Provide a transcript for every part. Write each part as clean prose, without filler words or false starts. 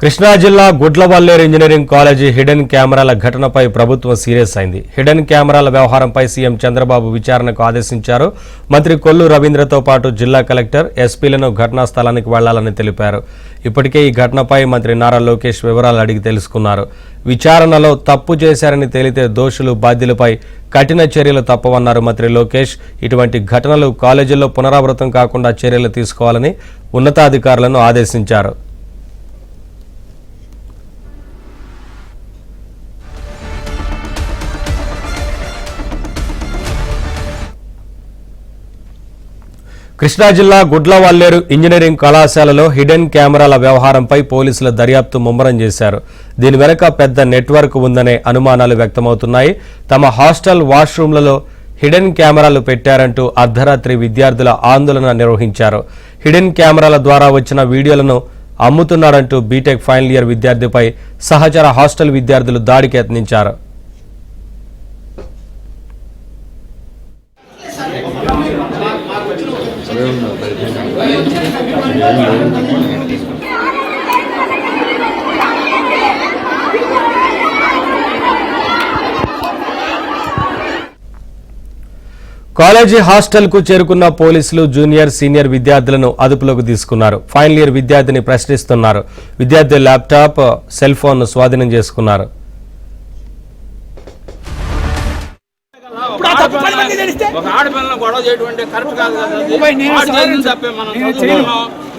కృష్ణా జిల్లా Gudlavalleru engineering college hidden కెమెరాల ఘటనపై ప్రభుత్వం సీరియస్ అయింది. హిడెన్ కెమెరాల వ్యవహారంపై సీఎం చంద్రబాబు విచారణకు ఆదేశించారు. మంత్రి కొల్లు రవీంద్రతో పాటు జిల్లా కలెక్టర్ ఎస్పీలను ఘటనా స్థలానికి వెళ్లాలని తెలిపారు. ఇప్పటికే ఈ ఘటనపై మంత్రి నారా లోకేష్ వివరాలు అడిగి తెలుసుకున్నారు. విచారణలో తప్పు చేశారని తేలితే దోషులు బాధ్యులపై కఠిన చర్యలు తప్పవన్నారు మంత్రి లోకేష్. ఇటువంటి ఘటనలు కాలేజీల్లో పునరావృతం కాకుండా చర్యలు తీసుకోవాలని ఉన్నతాధికారులను ఆదేశించారు. కృష్ణా జిల్లా గుడ్లవల్లేరు ఇంజనీరింగ్ కళాశాలలో హిడెన్ కెమెరాల వ్యవహారంపై పోలీసుల దర్యాప్తు ముమ్మరం చేశారు. దీని వెనుక పెద్ద నెట్వర్క్ ఉందనే అనుమానాలు వ్యక్తమవుతున్నాయి. తమ హాస్టల్ వాష్రూమ్లలో హిడెన్ కెమెరాలు పెట్టారంటూ అర్ధరాత్రి విద్యార్థుల ఆందోళన నిర్వహించారు. హిడెన్ కెమెరాల ద్వారా వచ్చిన వీడియోలను అమ్ముతున్నారంటూ బీటెక్ ఫైనల్ ఇయర్ విద్యార్థిపై సహచర హాస్టల్ విద్యార్థులు దాడికి యత్నించారు. కాలేజీ హాస్టల్ కు చేరుకున్న పోలీసులు జూనియర్ సీనియర్ విద్యార్థులను అదుపులోకి తీసుకున్నారు. ఫైనల్ ఇయర్ విద్యార్థిని ప్రశ్నిస్తున్నారు. విద్యార్థి ల్యాప్టాప్ సెల్ ఫోన్ స్వాధీనం చేసుకున్నారు. ఒక ఆడపిల్లని గొడవ చేయటువంటి కరెక్ట్ కాదు కదా.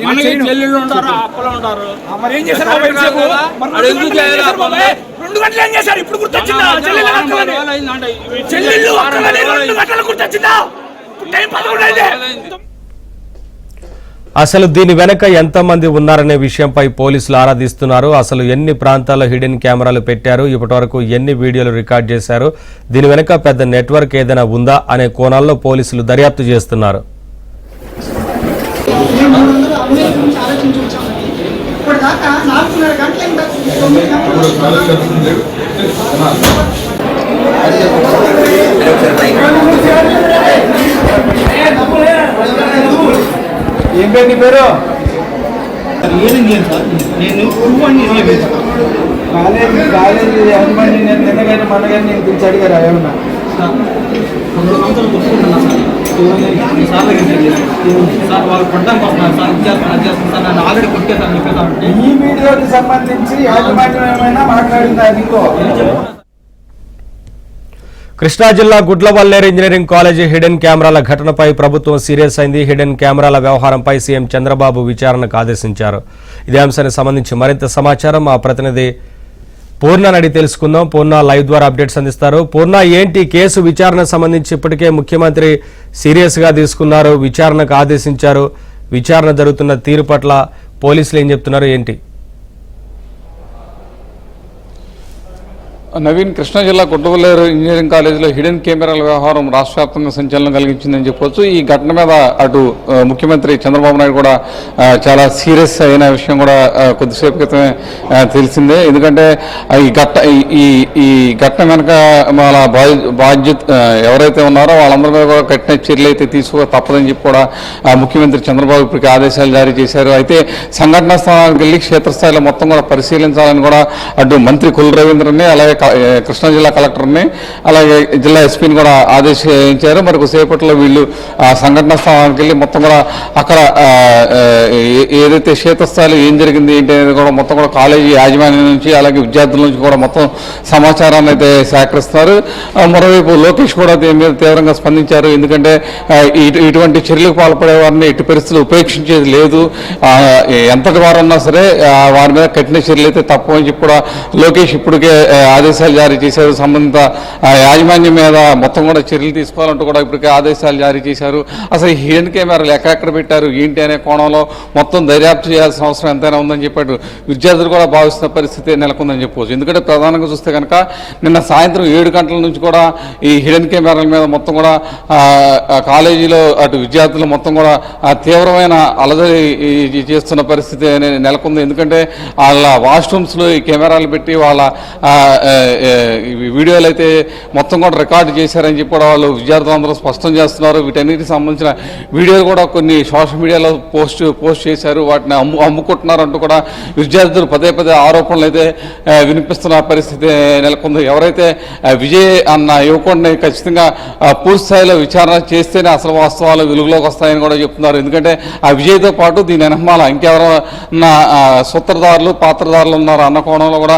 మనకి చెల్లెళ్ళు ఉంటారు, అప్పలు ఉంటారు. 2 గంటలు ఏం చేశారు? ఇప్పుడు గుర్తొచ్చిందా? చెల్లెళ్ళు 2 గంటలు గుర్తొచ్చిందా? టైం 11 అయింది. అసలు దీని వెనక ఎంతమంది ఉన్నారనే విషయంపై పోలీసులు ఆరాధిస్తున్నారు. అసలు ఎన్ని ప్రాంతాల్లో హిడెన్ కెమెరాలు పెట్టారు, ఇప్పటివరకు ఎన్ని వీడియోలు రికార్డ్ చేశారు, దీని వెనక పెద్ద నెట్వర్క్ ఏదైనా ఉందా అనే కోణాల్లో పోలీసులు దర్యాప్తు చేస్తున్నారు. ఏం పేరు నీ పేరు? కాలేజీ ఎవరిమంది నేను నిన్నగానే మనగానే నేను పిలిచి అడిగారా ఏమన్నా? ఈ వీడియోకి సంబంధించి యాజమాన్యం ఏమైనా మాట్లాడిందా? నీకో కృష్ణా జిల్లా గుడ్లవల్లేరు ఇంజనీరింగ్ కాలేజీ హిడెన్ కెమెరాల ఘటనపై ప్రభుత్వం సీరియస్ అయింది. హిడెన్ కెమెరాల వ్యవహారంపై సీఎం చంద్రబాబు విచారణకు ఆదేశించారు. ఇదే అంశానికి సంబంధించి మరింత సమాచారం మా ప్రతినిధి పూర్ణ అడిగి తెలుసుకుందాం. పూర్ణ లైవ్ ద్వారా అప్డేట్స్ అందిస్తారు. పూర్ణ, ఏంటి కేసు విచారణకు సంబంధించి ఇప్పటికే ముఖ్యమంత్రి సీరియస్ గా తీసుకున్నారు, విచారణకు ఆదేశించారు. విచారణ జరుగుతున్న తీరు పట్ల పోలీసులు ఏం చెప్తున్నారు, ఏంటి? నవీన్, కృష్ణా జిల్లా గుడ్లవల్లేరు ఇంజనీరింగ్ కాలేజీలో హిడెన్ కెమెరాల వ్యవహారం రాష్ట్ర వ్యాప్తంగా సంచలనం కలిగించిందని చెప్పొచ్చు. ఈ ఘటన మీద అటు ముఖ్యమంత్రి చంద్రబాబు నాయుడు కూడా చాలా సీరియస్ అయిన విషయం కూడా కొద్దిసేపు క్రితమే తెలిసిందే. ఎందుకంటే ఈ ఘటన వెనక మన బాధ్యత ఎవరైతే ఉన్నారో వాళ్ళందరి మీద కూడా కఠిన చర్యలు అయితే తీసుకో తప్పదని చెప్పి కూడా ముఖ్యమంత్రి చంద్రబాబు ఇప్పటికీ ఆదేశాలు జారీ చేశారు. అయితే సంఘటనా స్థానానికి వెళ్ళి క్షేత్రస్థాయిలో మొత్తం కూడా పరిశీలించాలని కూడా అటు మంత్రి కొల్లు రవీంద్రని, అలాగే కృష్ణా జిల్లా కలెక్టర్ని, అలాగే జిల్లా ఎస్పీని కూడా ఆదేశించారు. మరి కొద్దిసేపట్లో వీళ్ళు ఆ సంఘటన స్థానానికి వెళ్ళి మొత్తం కూడా అక్కడ ఏదైతే క్షేత్రస్థాయిలో ఏం జరిగింది ఏంటి అనేది కూడా మొత్తం కూడా కాలేజీ యాజమాన్యం నుంచి అలాగే విద్యార్థుల నుంచి కూడా మొత్తం సమాచారాన్ని అయితే సేకరిస్తున్నారు. మరోవైపు లోకేష్ కూడా దీని మీద తీవ్రంగా స్పందించారు. ఎందుకంటే ఇటువంటి చర్యలకు పాల్పడే వారిని ఎట్టి పరిస్థితులు ఉపేక్షించేది లేదు, ఎంతటి వారు ఉన్నా సరే వారి మీద కఠిన చర్యలు అయితే తప్పని చెప్పి కూడా లోకేష్ ఇప్పటికే ఆదేశాలు జారీ చేశారు. సంబంధిత యాజమాన్యం మీద మొత్తం కూడా చర్యలు తీసుకోవాలంటూ కూడా ఇప్పటికే ఆదేశాలు జారీ చేశారు. అసలు హిడెన్ కెమెరాలు ఎక్కడెక్కడ పెట్టారు ఏంటి అనే కోణంలో మొత్తం దర్యాప్తు చేయాల్సిన అవసరం ఎంతైనా ఉందని చెప్పాడు. విద్యార్థులు కూడా భావిస్తున్న పరిస్థితి నెలకొందని చెప్పవచ్చు. ఎందుకంటే ప్రధానంగా చూస్తే కనుక నిన్న సాయంత్రం 7 గంటల నుంచి కూడా ఈ హిడెన్ కెమెరాల మీద మొత్తం కూడా కాలేజీలో అటు విద్యార్థులు మొత్తం కూడా తీవ్రమైన అలజడి చేస్తున్న పరిస్థితి నెలకొంది. ఎందుకంటే వాళ్ళ వాష్రూమ్స్లో ఈ కెమెరాలు పెట్టి వాళ్ళ వీడియోలు అయితే మొత్తం కూడా రికార్డు చేశారని చెప్పి కూడా వాళ్ళు విద్యార్థులందరూ స్పష్టం చేస్తున్నారు. వీటన్నిటికి సంబంధించిన వీడియోలు కూడా కొన్ని సోషల్ మీడియాలో పోస్ట్ చేశారు. వాటిని అమ్ముకుంటున్నారు అంటూ కూడా విద్యార్థులు పదే ఆరోపణలు అయితే వినిపిస్తున్న పరిస్థితి నెలకొంది. ఎవరైతే విజయ్ అన్న యువకుడిని ఖచ్చితంగా పూర్తి స్థాయిలో విచారణ చేస్తేనే అసలు వాస్తవాలు వెలుగులోకి వస్తాయని కూడా చెప్తున్నారు. ఎందుకంటే ఆ విజయ్తో పాటు దీని వెనకమాల ఇంకెవరన్నా సూత్రధారులు పాత్రధారులు ఉన్నారు అన్న కోణంలో కూడా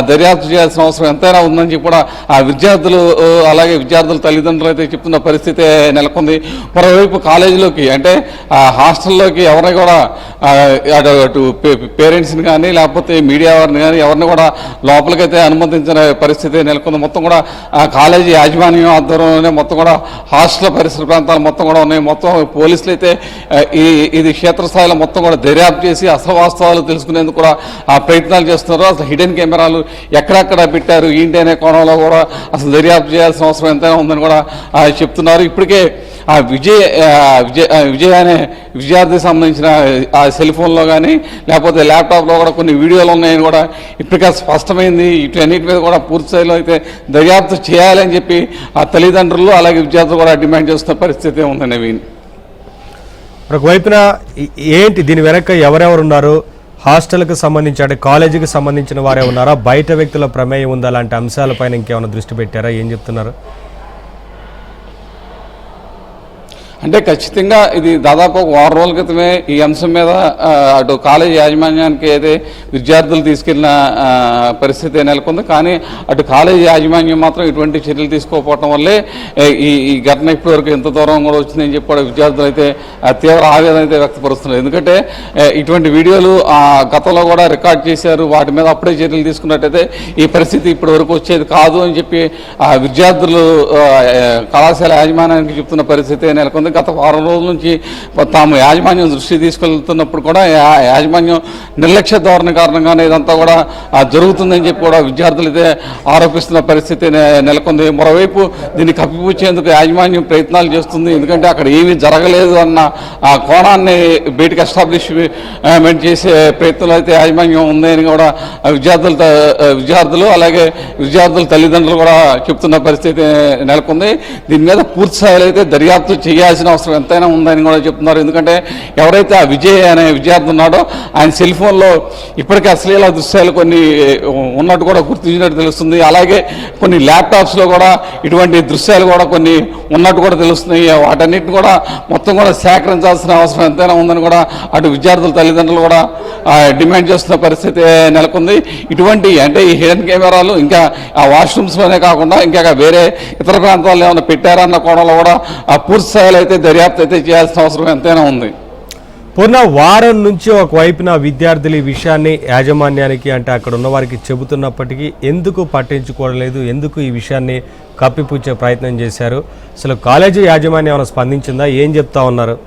దర్యాప్తు చేయాల్సిన అవసరం ఎంతైనా ఉందని చెప్పి కూడా ఆ విద్యార్థులు అలాగే విద్యార్థుల తల్లిదండ్రులు అయితే చెప్తున్న పరిస్థితి నెలకొంది. మరోవైపు కాలేజీలోకి అంటే హాస్టల్లోకి ఎవరిని కూడా అటు పేరెంట్స్ని కానీ లేకపోతే మీడియా వారిని కానీ ఎవరిని కూడా లోపలికైతే అనుమతించిన పరిస్థితి నెలకొంది. మొత్తం కూడా కాలేజీ యాజమాన్యం ఆధ్వర్యంలోనే మొత్తం కూడా హాస్టల్ పరిసర ప్రాంతాలు మొత్తం కూడా ఉన్నాయి. మొత్తం పోలీసులు అయితే ఇది క్షేత్రస్థాయిలో మొత్తం కూడా దర్యాప్తు చేసి అసలు వాస్తవాలు తెలుసుకునేందుకు కూడా ప్రయత్నాలు చేస్తున్నారు. అసలు హిడెన్ కెమెరాలు ఎక్కడెక్కడ పెట్టారు ఏంటి అనే కోణంలో కూడా అసలు దర్యాప్తు చేయాల్సిన అవసరం ఎంతైనా ఉందని కూడా చెప్తున్నారు. ఇప్పటికే ఆ విజయ్ అనే విద్యార్థికి సంబంధించిన ఆ సెల్ ఫోన్లో కానీ లేకపోతే ల్యాప్టాప్లో కూడా కొన్ని వీడియోలు ఉన్నాయని కూడా ఇప్పటికే స్పష్టమైంది. వీటన్నిటి మీద కూడా పూర్తి స్థాయిలో అయితే దర్యాప్తు చేయాలని చెప్పి ఆ తల్లిదండ్రులు అలాగే విద్యార్థులు కూడా డిమాండ్ చేస్తున్న పరిస్థితి ఉంది. నవీన్, ఒకవైపున ఏంటి దీని వెనక ఎవరెవరు ఉన్నారు? హాస్టల్కి సంబంధించి అంటే కాలేజీకి సంబంధించిన వారే ఉన్నారా? బయట వ్యక్తుల ప్రమేయం ఉందా? అలాంటి అంశాలపైన ఇంకేమైనా దృష్టి పెట్టారా? ఏం చెప్తున్నారు? అంటే ఖచ్చితంగా ఇది దాదాపు ఒక 6 రోజుల క్రితమే ఈ అంశం మీద అటు కాలేజీ యాజమాన్యానికి అయితే విద్యార్థులు తీసుకెళ్లిన పరిస్థితి నెలకొంది. కానీ అటు కాలేజీ యాజమాన్యం మాత్రం ఇటువంటి చర్యలు తీసుకోకపోవటం వల్లే ఈ ఘటన ఇప్పటివరకు ఎంత దూరం కూడా వచ్చిందని చెప్పి విద్యార్థులు అయితే తీవ్ర ఆవేదన అయితే వ్యక్తపరుస్తున్నారు. ఎందుకంటే ఇటువంటి వీడియోలు గతంలో కూడా రికార్డ్ చేశారు. వాటి మీద అప్పుడే చర్యలు తీసుకున్నట్టయితే ఈ పరిస్థితి ఇప్పటి వరకు వచ్చేది కాదు అని చెప్పి విద్యార్థులు కళాశాల యాజమాన్యానికి చెప్తున్న పరిస్థితి నెలకొంది. గత 6 రోజుల నుంచి తాము యాజమాన్యం దృష్టి తీసుకెళ్తున్నప్పుడు కూడా యాజమాన్యం నిర్లక్ష్య ధోరణి కారణంగానే ఇదంతా కూడా జరుగుతుందని చెప్పి కూడా విద్యార్థులు అయితే ఆరోపిస్తున్న పరిస్థితి నెలకొంది. మరోవైపు దీన్ని కప్పిపుచ్చేందుకు యాజమాన్యం ప్రయత్నాలు చేస్తుంది. ఎందుకంటే అక్కడ ఏమీ జరగలేదు అన్న ఆ కోణాన్ని బయటకు ఎస్టాబ్లిష్మెంట్ చేసే ప్రయత్నంలో అయితే యాజమాన్యం ఉందని కూడా విద్యార్థులు అలాగే విద్యార్థుల తల్లిదండ్రులు కూడా చెప్తున్న పరిస్థితి నెలకొంది. దీని మీద పూర్తి స్థాయిలో అయితే దర్యాప్తు చేయాల్సిన అవసరం ఎంతైనా ఉందని కూడా చెప్తున్నారు. ఎందుకంటే ఎవరైతే ఆ విజయ్ అనే విద్యార్థి ఉన్నాడో ఆయన సెల్ ఫోన్లో ఇప్పటికే అశ్లీల దృశ్యాలు కొన్ని ఉన్నట్టు కూడా గుర్తించినట్టు తెలుస్తుంది. అలాగే కొన్ని ల్యాప్టాప్స్లో కూడా ఇటువంటి దృశ్యాలు కూడా కొన్ని ఉన్నట్టు కూడా తెలుస్తున్నాయి. వాటన్నిటిని కూడా మొత్తం కూడా సేకరించాల్సిన అవసరం ఎంతైనా ఉందని కూడా అటు విద్యార్థుల తల్లిదండ్రులు కూడా డిమాండ్ చేస్తున్న పరిస్థితి నెలకొంది. ఇటువంటి అంటే ఈ హిడెన్ కెమెరాలు ఇంకా ఆ వాష్రూమ్స్లోనే కాకుండా ఇంకా వేరే ఇతర ప్రాంతాల్లో ఏమైనా పెట్టారన్న కోణంలో కూడా ఆ పూర్తి స్థాయిలో అయితే దర్యాప్తు అయితే చేయాల్సిన అవసరం ఎంతైనా ఉంది. పూర్ణ వారం నుంచి ఒకవైపున విద్యార్థులు ఈ విషయాన్ని యాజమాన్యానికి అంటే అక్కడ ఉన్న వారికి చెబుతున్నప్పటికీ ఎందుకు పట్టించుకోవడం లేదు? ఎందుకు ఈ విషయాన్ని కప్పిపుచ్చే ప్రయత్నం చేశారు? అసలు కాలేజీ యాజమాన్యం ఏమైనా స్పందించిందా? ఏం చెప్తా ఉన్నారు?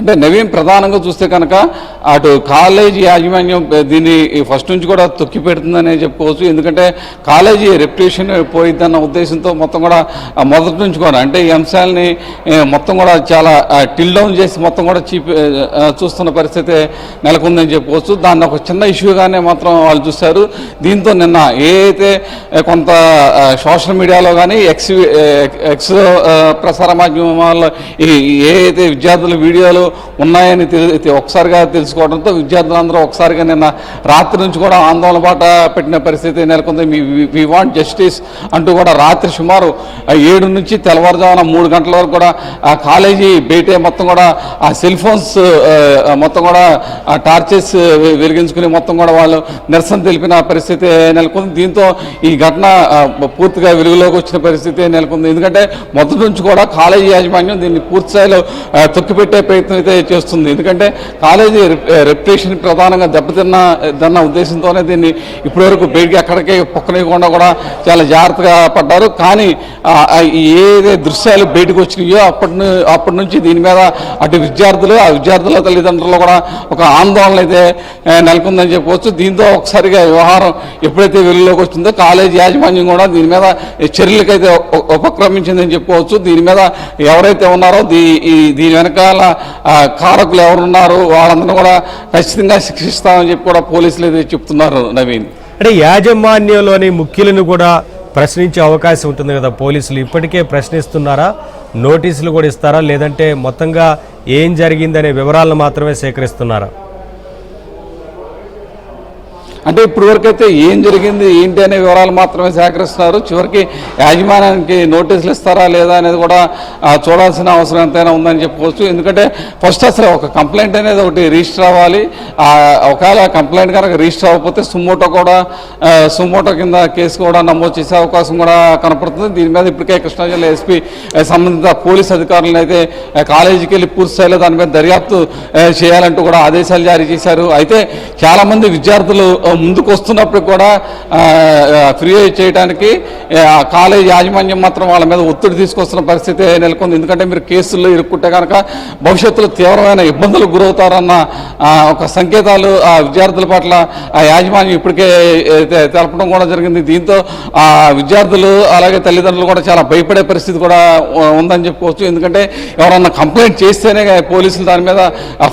అంటే నవీన్, ప్రధానంగా చూస్తే కనుక అటు కాలేజీ యాజమాన్యం దీన్ని ఫస్ట్ నుంచి కూడా తొక్కి పెడుతుందనే చెప్పుకోవచ్చు. ఎందుకంటే కాలేజీ రెప్యుటేషన్ పోయిద్దన్న ఉద్దేశంతో మొత్తం కూడా మొదటి నుంచి కూడా అంటే ఈ అంశాలని మొత్తం కూడా చాలా టిల్ డౌన్ చేసి మొత్తం కూడా చూస్తున్న పరిస్థితి నెలకొందని చెప్పుకోవచ్చు. దాన్ని ఒక చిన్న ఇష్యూగానే మాత్రం వాళ్ళు చూశారు. దీంతో నిన్న ఏ కొంత సోషల్ మీడియాలో కానీ ఎక్స్ ప్రసార మాధ్యమాల్లో ఏ విద్యార్థుల వీడియోలు ఉన్నాయని ఒకసారిగా తెలుసుకోవడంతో విద్యార్థులందరూ ఒకసారిగా నిన్న రాత్రి నుంచి కూడా ఆందోళన బాట పెట్టిన పరిస్థితి నెలకొంది. వి వాంట్ జస్టిస్ అంటూ కూడా రాత్రి సుమారు 7 నుంచి తెల్లవారుజామున 3 గంటల వరకు కూడా ఆ కాలేజీ బయటే మొత్తం కూడా ఆ సెల్ ఫోన్స్ మొత్తం కూడా ఆ టార్చెస్ వెలిగించుకుని మొత్తం కూడా వాళ్ళు నిరసన తెలిపిన పరిస్థితి నెలకొంది. దీంతో ఈ ఘటన పూర్తిగా వెలుగులోకి వచ్చిన పరిస్థితి నెలకొంది. ఎందుకంటే మొదటి నుంచి కూడా కాలేజీ యాజమాన్యం దీన్ని పూర్తి స్థాయిలో తొక్కిపెట్టే ప్రయత్నం అయితే చేస్తుంది. ఎందుకంటే కాలేజీ రెప్యుటేషన్ ప్రధానంగా దెబ్బతిన్న ఉద్దేశంతోనే దీన్ని ఇప్పటివరకు బయటికి ఎక్కడికే పొక్కనేయకుండా కూడా చాలా జాగ్రత్తగా పడ్డారు. కానీ ఏ దృశ్యాలు బయటకు వచ్చినాయో అప్పటి నుంచి దీని మీద అటు విద్యార్థులు ఆ విద్యార్థుల తల్లిదండ్రులు కూడా ఒక ఆందోళన అయితే నెలకొందని చెప్పవచ్చు. దీంతో ఒకసారిగా వ్యవహారం ఎప్పుడైతే వెలుగులోకి వచ్చిందో కాలేజీ యాజమాన్యం కూడా దీని మీద చర్యలకైతే ఉపక్రమించిందని చెప్పుకోవచ్చు. దీని మీద ఎవరైతే ఉన్నారో దీని వెనకాల కారకులు ఎవరున్నారు వాళ్ళందరూ కూడా ఖచ్చితంగా శిక్షిస్తామని చెప్పి కూడా పోలీసులు అయితే చెప్తున్నారు నవీన్. అంటే యాజమాన్యంలోని ముఖ్యులను కూడా ప్రశ్నించే అవకాశం ఉంటుంది కదా, పోలీసులు ఇప్పటికే ప్రశ్నిస్తున్నారా, నోటీసులు కూడా ఇస్తారా, లేదంటే మొత్తంగా ఏం జరిగిందనే వివరాలను మాత్రమే సేకరిస్తున్నారా? అంటే ఇప్పటి వరకు అయితే ఏం జరిగింది ఏంటి అనే వివరాలు మాత్రమే సేకరిస్తున్నారు. చివరికి యాజమాన్యానికి నోటీసులు ఇస్తారా లేదా అనేది కూడా చూడాల్సిన అవసరం ఎంతైనా ఉందని చెప్పుకోవచ్చు. ఎందుకంటే ఫస్ట్ అసలు ఒక కంప్లైంట్ అనేది ఒకటి రిజిస్టర్ అవ్వాలి. ఒకవేళ కంప్లైంట్ కనుక రిజిస్టర్ అవ్వకపోతే సుమోటో కింద కేసు కూడా నమోదు చేసే అవకాశం కూడా కనపడుతుంది. దీని మీద ఇప్పటికే కృష్ణా జిల్లా ఎస్పీ సంబంధిత పోలీస్ అధికారులను అయితే కాలేజీకి వెళ్ళి పూర్తి స్థాయిలో దాని మీద దర్యాప్తు చేయాలంటూ కూడా ఆదేశాలు జారీ చేశారు. అయితే చాలామంది విద్యార్థులు ముందుకు వస్తున్నప్పుడు కూడా ఫ్రీ చేయడానికి కాలేజ్ యాజమాన్యం మాత్రం వాళ్ళ మీద ఒత్తిడి తీసుకొస్తున్న పరిస్థితి నెలకొంది. ఎందుకంటే మీరు కేసుల్లో ఇరుక్కుంటే కనుక భవిష్యత్తులో తీవ్రమైన ఇబ్బందులకు గురవుతారన్న ఒక సంకేతాలు ఆ విద్యార్థుల పట్ల ఆ యాజమాన్యం ఇప్పటికే తెలపడం కూడా జరిగింది. దీంతో ఆ విద్యార్థులు అలాగే తల్లిదండ్రులు కూడా చాలా భయపడే పరిస్థితి కూడా ఉందని చెప్పుకోవచ్చు. ఎందుకంటే ఎవరన్నా కంప్లైంట్ చేస్తేనే పోలీసులు దాని మీద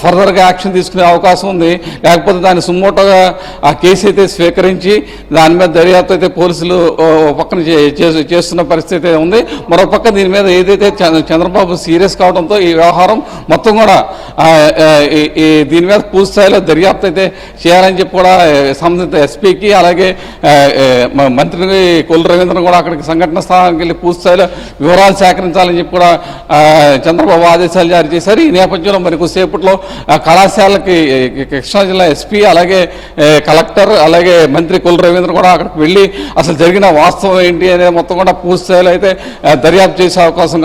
ఫర్దర్గా యాక్షన్ తీసుకునే అవకాశం ఉంది. లేకపోతే దాన్ని సుమోటోగా ఆ కేసు అయితే స్వీకరించి దాని మీద దర్యాప్తు అయితే పోలీసులు పక్కన చేస్తున్న పరిస్థితి ఉంది. మరోపక్క దీని మీద ఏదైతే చంద్రబాబు సీరియస్ కావడంతో ఈ వ్యవహారం మొత్తం కూడా దీని మీద పూర్తి స్థాయిలో దర్యాప్తు అయితే చేయాలని చెప్పి కూడా సంబంధిత ఎస్పీకి అలాగే మంత్రి కొల్లు రవీంద్రను కూడా అక్కడికి సంఘటన స్థానానికి వెళ్ళి పూర్తి స్థాయిలో వివరాలు సేకరించాలని చెప్పి కూడా చంద్రబాబు ఆదేశాలు జారీ చేశారు. ఈ నేపథ్యంలో మరి కొద్దిసేపట్లో కళాశాలకి కృష్ణా జిల్లా ఎస్పీ అలాగే కలెక్టర్ అలాగే మంత్రి కొల్లు రవీంద్ర కూడా అక్కడికి వెళ్ళి అసలు జరిగిన వాస్తవం ఏంటి అనేది మొత్తం కూడా పూర్తి స్థాయిలో అయితే దర్యాప్తు చేసే అవకాశం